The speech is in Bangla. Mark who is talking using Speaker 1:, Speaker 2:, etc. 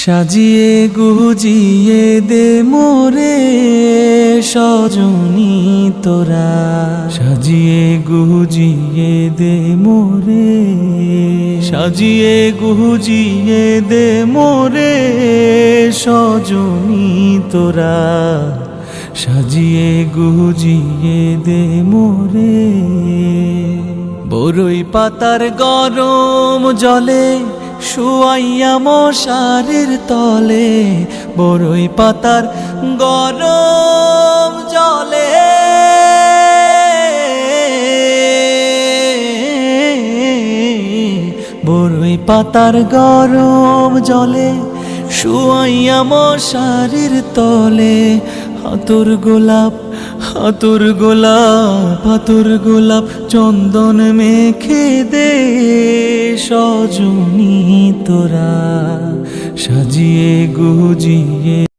Speaker 1: সাজিয়ে গুজিয়ে দে মোরে সজনী তোরা, সাজিয়ে গুজিয়ে দে মোরে, সাজিয়ে গুজিয়ে দে মোরে সজনী তোরা, সাজিয়ে গুজিয়ে দে মোরে। বরই পাতার গরম জলে শুয়াইয়া মশারির তলে, বরই পাতার গরম জলে, বরই পাতার গরম জলে শুয়াইয়া মশারির তলে। হাতুর গোলাপ হাতুর গোলাপ হাতুর গোলাপ চন্দন মেখে দে সজনী তোরা, সাজিয়ে গুজিয়ে